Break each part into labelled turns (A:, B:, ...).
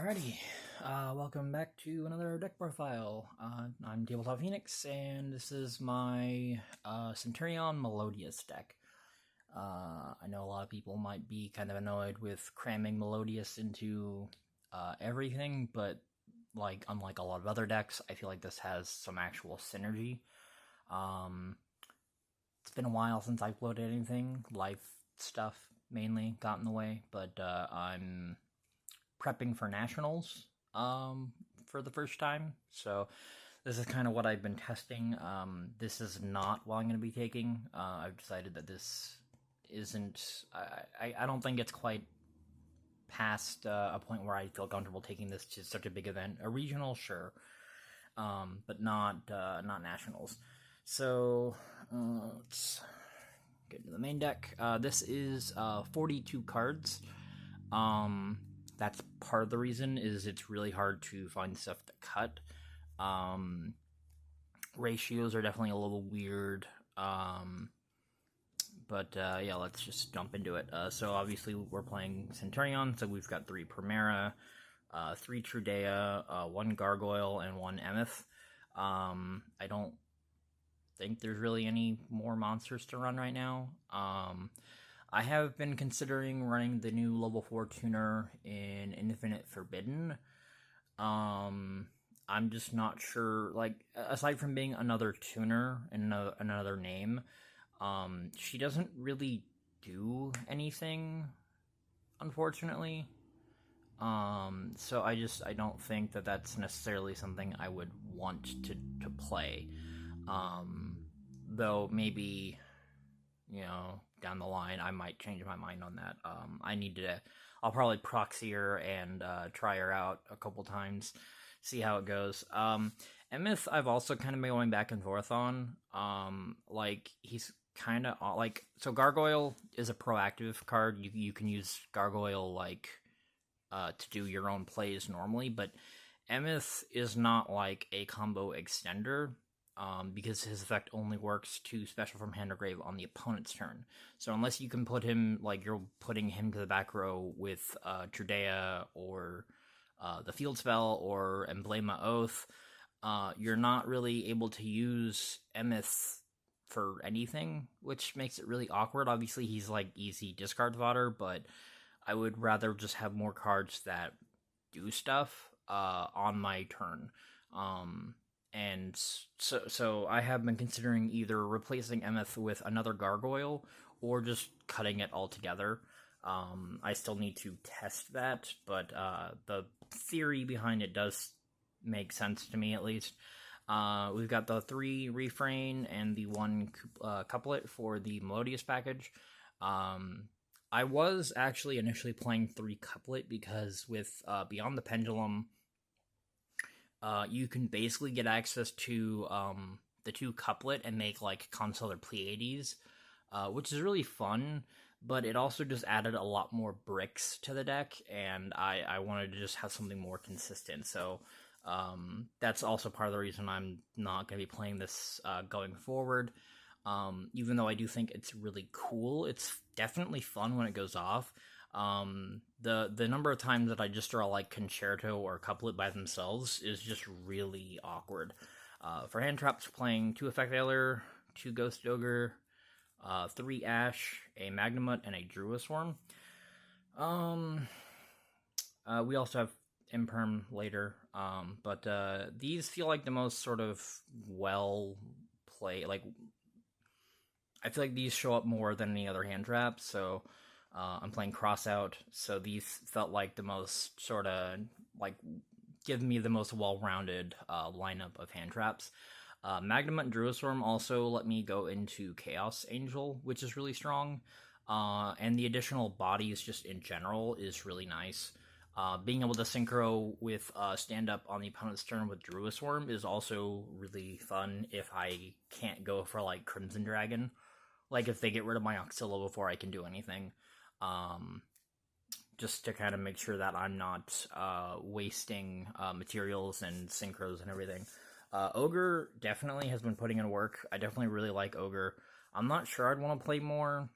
A: Alrighty, welcome back to another deck profile. I'm Tabletop Phoenix, and this is my Centur-ion Melodious deck. I know a lot of people might be kind of annoyed with cramming Melodious into everything, but unlike a lot of other decks, I feel like this has some actual synergy. It's been a while since I've loaded anything. Life stuff mainly got in the way, but I'm prepping for nationals for the first time, so this is kind of what I've been testing. This is not what I'm going to be taking. I've decided that this isn't, I don't think it's quite past a point where I feel comfortable taking this to such a big event. A regional, sure, but not nationals. So let's get into the main deck. This is 42 cards. That's part of the reason is it's really hard to find stuff to cut. Ratios are definitely a little weird. But yeah, let's just jump into it. So obviously we're playing Centur-ion, so we've got 3 Primera, 3 Trudea, 1 Gargoyle, and 1 Emeth. I don't think there's really any more monsters to run right now. I have been considering running the new level 4 tuner in Infinite Forbidden. I'm just not sure, aside from being another tuner and another name, she doesn't really do anything, unfortunately. So I don't think that that's necessarily something I would want to play. Though maybe, down the line, I might change my mind on that. I'll probably proxy her and try her out a couple times, see how it goes. Emeth, I've also kind of been going back and forth on. He's kind of, so Gargoyle is a proactive card. You can use Gargoyle, to do your own plays normally, but Emeth is not, a combo extender. Because his effect only works to special from hand or grave on the opponent's turn. So unless you can put him, you're putting him to the back row with Trudea or the field spell or Emblema Oath, you're not really able to use Emeth for anything, which makes it really awkward. Obviously, he's easy discard fodder, but I would rather just have more cards that do stuff on my turn. And so I have been considering either replacing Emeth with another Gargoyle or just cutting it altogether. I still need to test that, but the theory behind it does make sense to me, at least. We've got the 3 Refrain and the 1 couplet for the Melodious package. I was actually initially playing 3 couplet because with Beyond the Pendulum, you can basically get access to the 2 couplet and make Consular Pleiades, which is really fun, but it also just added a lot more bricks to the deck, and I wanted to just have something more consistent. So that's also part of the reason I'm not going to be playing this going forward. Even though I do think it's really cool, it's definitely fun when it goes off. The number of times that I just draw Concerto or Couplet by themselves is just really awkward. For hand traps, playing 2 Effect Veiler, 2 Ghost Ogre, 3 Ash, a Magnamut, and a Druisworm. We also have Imperm later, but these feel like the most sort of well played. I feel like these show up more than any other hand traps, so I'm playing Crossout, so these felt like the most sort of, give me the most well-rounded lineup of hand traps. Magnamut and Druisworm also let me go into Chaos Angel, which is really strong, and the additional bodies just in general is really nice. Being able to synchro with stand-up on the opponent's turn with Druisworm is also really fun if I can't go for, Crimson Dragon. If they get rid of my Oxilla before I can do anything. Just to kind of make sure that I'm not wasting materials and synchros and everything. Ogre definitely has been putting in work. I definitely really like Ogre. I'm not sure I'd want to play more.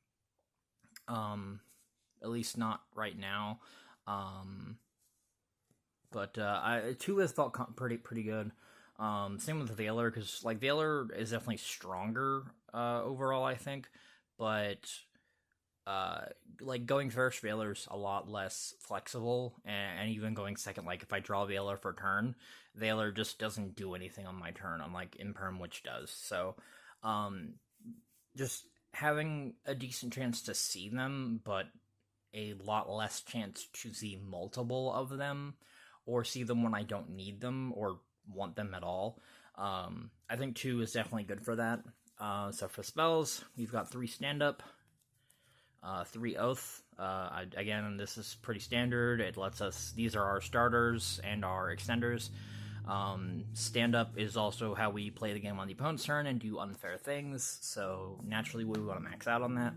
A: At least not right now. but 2 has felt pretty good. Same with Valor, because like Valor is definitely stronger overall, I think, but like going first, Valor's a lot less flexible, and even going second, like if I draw Valor for turn, Valor just doesn't do anything on my turn, unlike Imperm, which does. So, just having a decent chance to see them, but a lot less chance to see multiple of them, or see them when I don't need them or want them at all. I think 2 is definitely good for that. So for spells, we've got 3 stand-up, 3 Oath. Again, this is pretty standard. It lets us, these are our starters and our extenders. Stand-up is also how we play the game on the opponent's turn and do unfair things, so naturally we want to max out on that.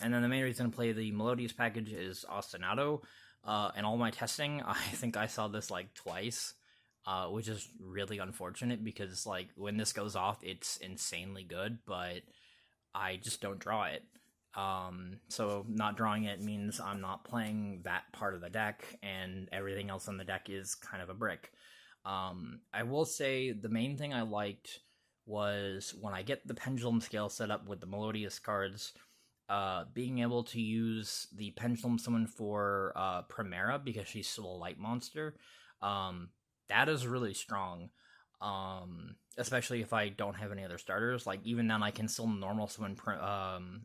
A: And then the main reason to play the Melodious package is Ostinato. In all my testing, I think I saw this like twice, which is really unfortunate because like when this goes off, it's insanely good, but I just don't draw it. So not drawing it means I'm not playing that part of the deck, and everything else on the deck is kind of a brick. I will say the main thing I liked was when I get the Pendulum Scale set up with the Melodious cards, being able to use the Pendulum Summon for Primera, because she's still a light monster. That is really strong. Especially if I don't have any other starters. Like, even then I can still normal summon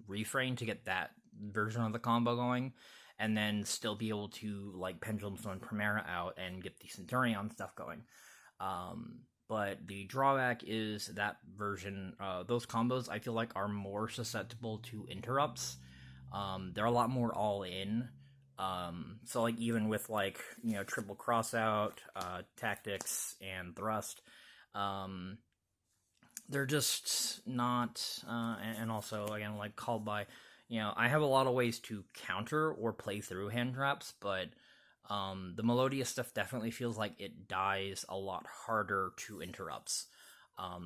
A: Refrain to get that version of the combo going, and then still be able to, like, Pendulum Summon Primera out and get the Centur-ion stuff going. But the drawback is that version, those combos, I feel like, are more susceptible to interrupts. They're a lot more all-in. So, like, even with, like, you know, triple crossout, tactics, and thrust, they're just not, and also, again, like, called by, you know, I have a lot of ways to counter or play through hand traps, but the Melodious stuff definitely feels like it dies a lot harder to interrupts.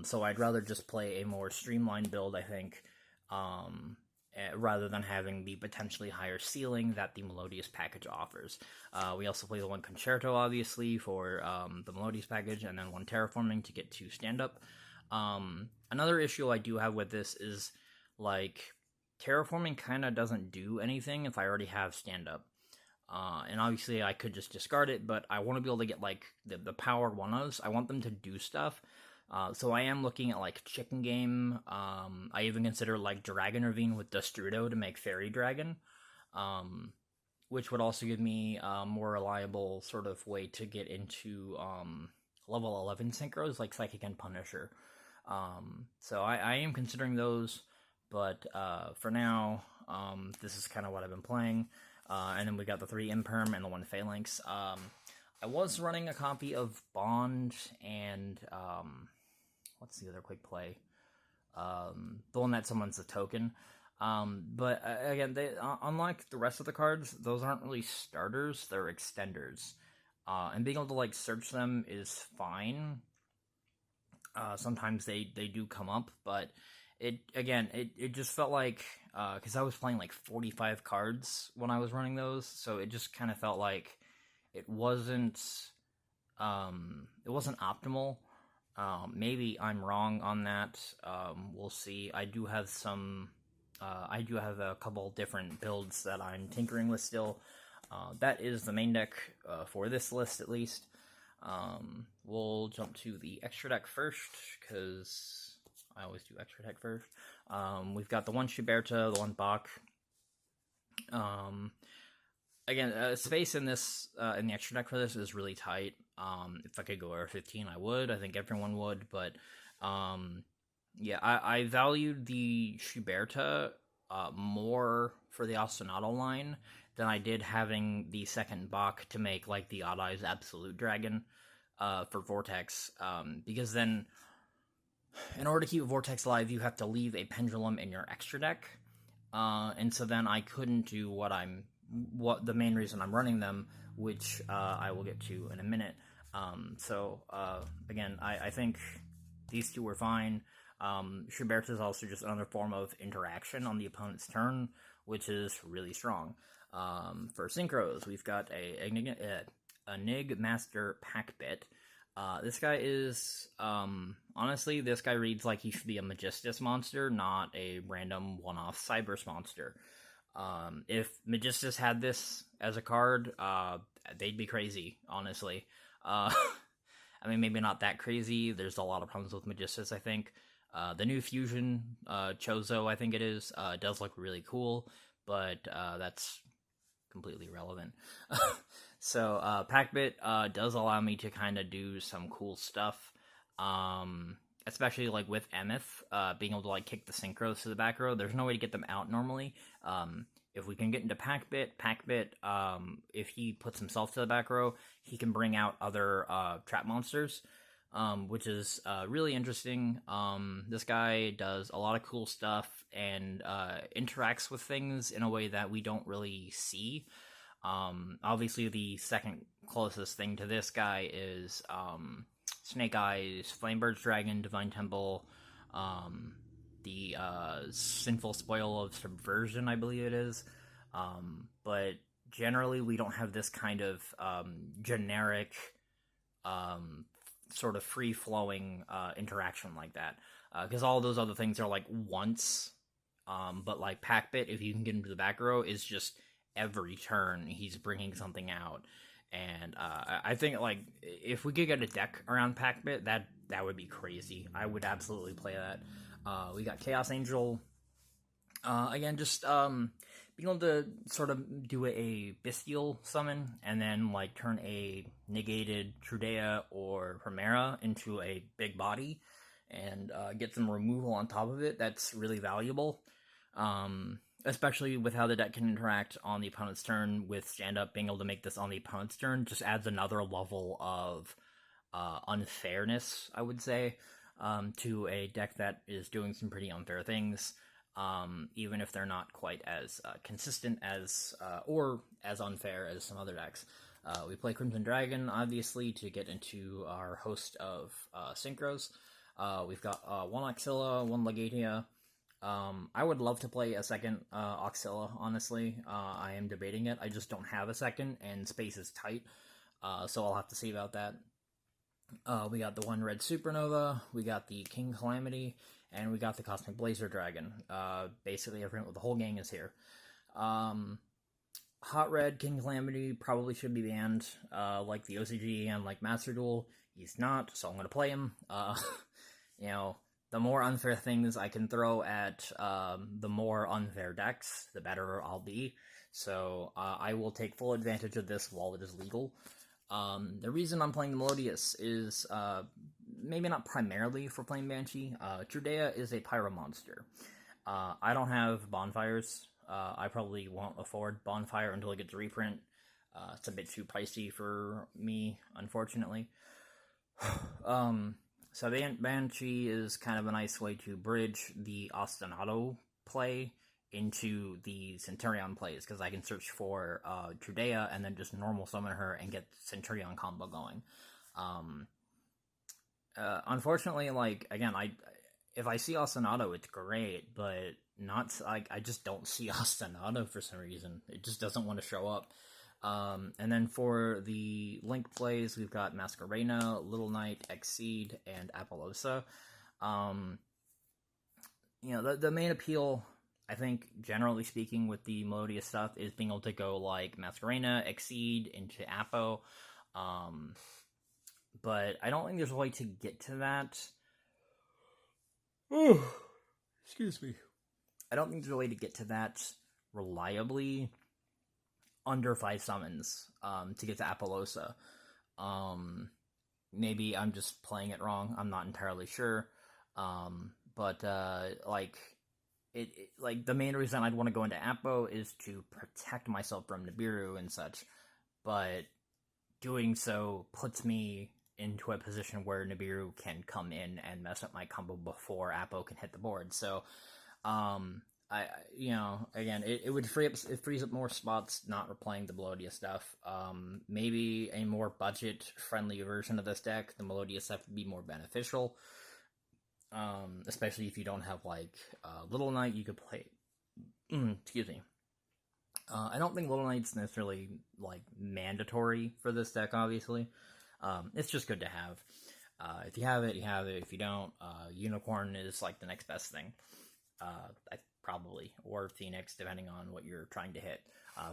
A: So I'd rather just play a more streamlined build, I think, rather than having the potentially higher ceiling that the Melodious package offers. We also play the 1 Concerto, obviously, for the Melodious package, and then 1 Terraforming to get 2 stand-up. Another issue I do have with this is, like, Terraforming kind of doesn't do anything if I already have stand-up. And obviously I could just discard it, but I want to be able to get, like, the power 1-ofs. I want them to do stuff. So I am looking at, like, Chicken Game. I even consider, like, Dragon Ravine with Destrudo to make Fairy Dragon, which would also give me a more reliable sort of way to get into level 11 synchros, like Psychic and Punisher. So I am considering those, but for now, this is kind of what I've been playing. And then we got the 3 Imperm and the 1 Phalanx. I was running a copy of Bond and what's the other quick play? The one that summons a token. But again, they unlike the rest of the cards, those aren't really starters, they're extenders. And being able to, like, search them is fine. Sometimes they do come up, but it just felt like, because I was playing like 45 cards when I was running those, so it just kind of felt like it wasn't optimal. Maybe I'm wrong on that. We'll see. I do have a couple different builds that I'm tinkering with still. That is the main deck for this list, at least. We'll jump to the extra deck first, because I always do extra deck first. We've got the 1 Schuberta, the 1 Bach. Again, space in this in the extra deck for this is really tight. If I could go over 15, I would. I think everyone would, but yeah, I valued the Schuberta more for the Ostinato line than I did having the second Bach to make, like, the Odd Eyes Absolute Dragon for Vortex, because then, in order to keep Vortex alive, you have to leave a Pendulum in your extra deck, and so then I couldn't do what the main reason I'm running them, which I will get to in a minute. So again, I think these two were fine. Schuberta is also just another form of interaction on the opponent's turn, which is really strong. For synchros, we've got a a Nig Master Packbit. This guy is, honestly, this guy reads like he should be a Magistus monster, not a random one-off Cybers monster. If Magistus had this as a card, they'd be crazy, honestly. I mean, maybe not that crazy. There's a lot of problems with Magistus, I think. The new fusion, Chozo, I think it is, does look really cool, but that's completely irrelevant. So, Packbit does allow me to kind of do some cool stuff, especially like with Emeth, being able to like kick the synchros to the back row. There's no way to get them out normally. If we can get into Packbit, if he puts himself to the back row, he can bring out other trap monsters, which is really interesting. This guy does a lot of cool stuff and interacts with things in a way that we don't really see. Obviously, the second closest thing to this guy is Snake Eyes, Flamebird's Dragon, Divine Temple, the Sinful Spoil of Subversion, I believe it is. But generally, we don't have this kind of generic, sort of free-flowing interaction like that. Because all those other things are like once, but like Packbit, if you can get into the back row, is just every turn he's bringing something out. And I think like if we could get a deck around Packbit, that would be crazy. I would absolutely play that. We got Chaos Angel. Again, just being able to sort of do a Bestial summon and then like turn a negated Trudea or Primera into a big body and get some removal on top of it. That's really valuable. Especially with how the deck can interact on the opponent's turn, with stand-up being able to make this on the opponent's turn just adds another level of unfairness, I would say, to a deck that is doing some pretty unfair things, even if they're not quite as consistent as, or as unfair as some other decks. We play Crimson Dragon, obviously, to get into our host of synchros. We've got one Oxilla, one Legatia. I would love to play a second Oxilla, honestly. I am debating it. I just don't have a second, and space is tight, so I'll have to see about that. We got the one red Supernova, we got the King Calamity, and we got the Cosmic Blazer Dragon. Basically, everyone, the whole gang is here. Hot red King Calamity probably should be banned, like the OCG and like Master Duel. He's not, so I'm going to play him. You know, the more unfair things I can throw at the more unfair decks, the better I'll be. So I will take full advantage of this while it is legal. The reason I'm playing the Melodious is maybe not primarily for playing Banshee. Trudea is a Pyro monster. I don't have Bonfires. I probably won't afford Bonfire until it gets a reprint. It's a bit too pricey for me, unfortunately. So Banshee is kind of a nice way to bridge the Ostinato play into the Centur-ion plays, because I can search for Trudea and then just normal summon her and get Centur-ion combo going. Unfortunately, like, again, if I see Ostinato, it's great, but not, like, I just don't see Ostinato for some reason. It just doesn't want to show up. And then for the Link plays, we've got Masquerena, Little Knight, Exceed, and Appaloosa. You know, the main appeal, I think, generally speaking, with the Melodious stuff is being able to go, like, Masquerena, Exceed, into Appo. But I don't think there's a way to get to that. Oh, excuse me. I don't think there's a way to get to that reliably under 5 summons to get to Appaloosa. Maybe I'm just playing it wrong. I'm not entirely sure. But like the main reason I'd want to go into Appo is to protect myself from Nibiru and such. But doing so puts me into a position where Nibiru can come in and mess up my combo before Appo can hit the board. So, you know, again, it would it frees up more spots not replaying the Melodious stuff. Maybe a more budget-friendly version of this deck, the Melodious stuff, would be more beneficial. Especially if you don't have, like, Little Knight, you could play, excuse me, I don't think Little Knight's necessarily like mandatory for this deck. Obviously, it's just good to have. If you have it, you have it. If you don't, Unicorn is like the next best thing. Probably, or Phoenix, depending on what you're trying to hit.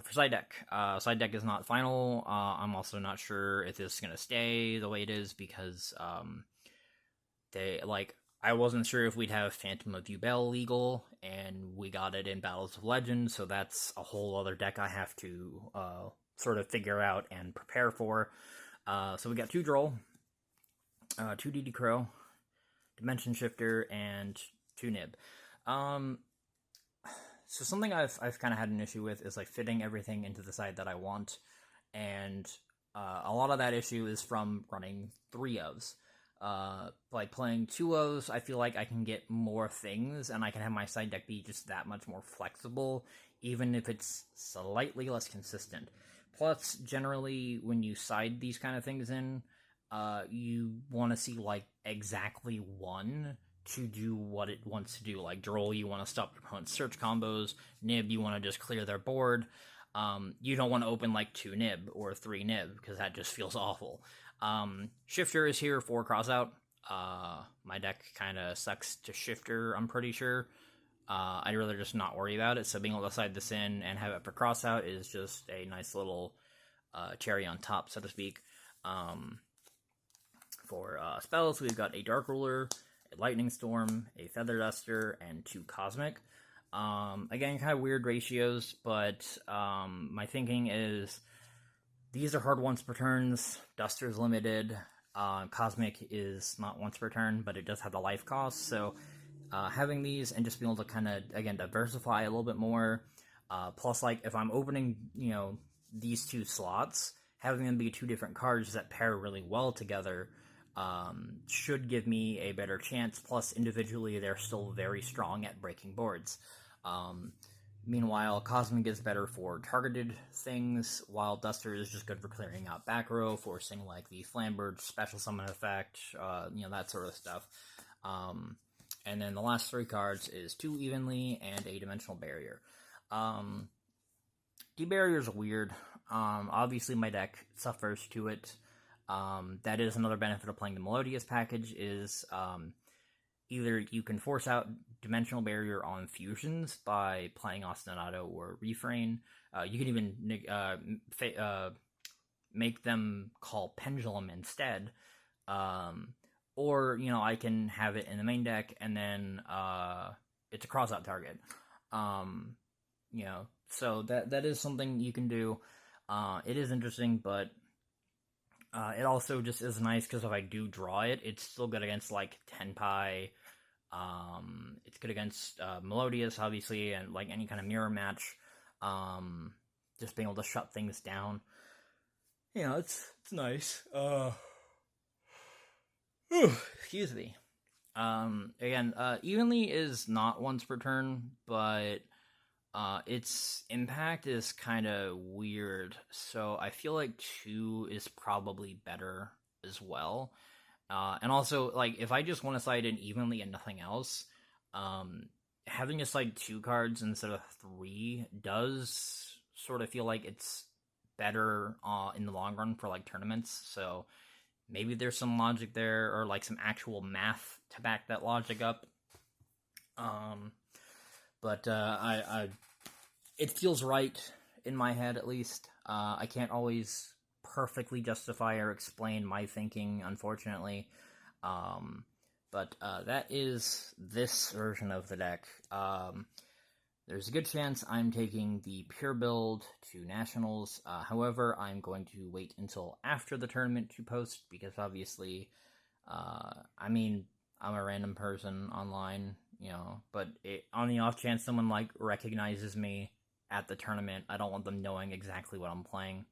A: For side deck is not final. I'm also not sure if this is gonna stay the way it is because I wasn't sure if we'd have Phantom of Yubel legal, and we got it in Battles of Legends, so that's a whole other deck I have to sort of figure out and prepare for. So we got 2 Droll, 2 DD Crow, Dimension Shifter, and 2 Nib. So something I've kind of had an issue with is like fitting everything into the side that I want, and a lot of that issue is from running 3 ofs. Like playing 2 ofs, I feel like I can get more things, and I can have my side deck be just that much more flexible, even if it's slightly less consistent. Plus, generally, when you side these kind of things in, you want to see like exactly one to do what it wants to do. Like Droll, you want to stop your opponent's search combos. Nib, you want to just clear their board. You don't want to open like 2 Nib or 3 Nib, because that just feels awful. Shifter is here for crossout. My deck kind of sucks to Shifter, I'm pretty sure. I'd rather just not worry about it, so being able to side this in and have it for crossout is just a nice little cherry on top, so to speak. For spells, we've got a Dark Ruler, a Lightning Storm, a Feather Duster, and 2 Cosmic. Again, kind of weird ratios, but my thinking is these are hard once per turns. Duster's limited. Cosmic is not once per turn, but it does have the life cost, so having these and just being able to kind of, again, diversify a little bit more. Plus, like, if I'm opening, these 2 slots, having them be 2 different cards that pair really well together should give me a better chance. Plus, individually, they're still very strong at breaking boards. Meanwhile, Cosmic is better for targeted things, while Duster is just good for clearing out back row, forcing like the Flambird special summon effect, that sort of stuff. And then the last 3 cards is 2 Evenly and a Dimensional Barrier. D-Barrier is weird. Obviously, my deck suffers to it. That is another benefit of playing the Melodious package, is either you can force out Dimensional Barrier on fusions by playing Ostinato or Refrain. You can even make them call Pendulum instead. Or, I can have it in the main deck, and then it's a cross-out target. So that is something you can do. It is interesting, but it also just is nice, because if I do draw it, it's still good against, like, Tenpai. It's good against Melodious, obviously, and, like, any kind of mirror match. Just being able to shut things down. It's nice. Excuse me. Again, Evenly is not once per turn, but its impact is kind of weird, so I feel like 2 is probably better as well. And also, like, if I just want to side in Evenly and nothing else, having to side 2 cards instead of 3 does sort of feel like it's better in the long run for, like, tournaments, so maybe there's some logic there, or, like, some actual math to back that logic up. But it feels right in my head, at least. I can't always perfectly justify or explain my thinking, unfortunately. But that is this version of the deck. There's a good chance I'm taking the pure build to Nationals. However, I'm going to wait until after the tournament to post, because obviously, I'm a random person online, but on the off chance someone, like, recognizes me at the tournament, I don't want them knowing exactly what I'm playing.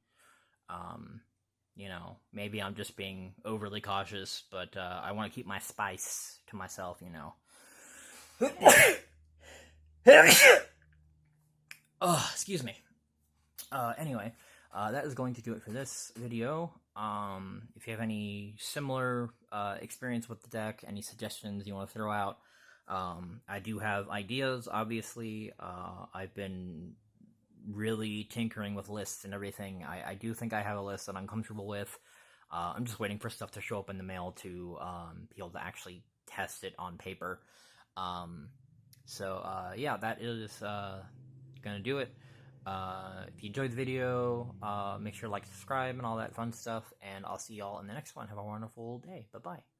A: Maybe I'm just being overly cautious, but I want to keep my spice to myself, Oh, excuse me. Anyway, that is going to do it for this video. If you have any similar experience with the deck, any suggestions you want to throw out, I do have ideas, obviously. I've been really tinkering with lists and everything. I do think I have a list that I'm comfortable with. I'm just waiting for stuff to show up in the mail to be able to actually test it on paper. Yeah, that is gonna do it. If you enjoyed the video, make sure to like, subscribe, and all that fun stuff. And I'll see y'all in the next one. Have a wonderful day. Bye bye.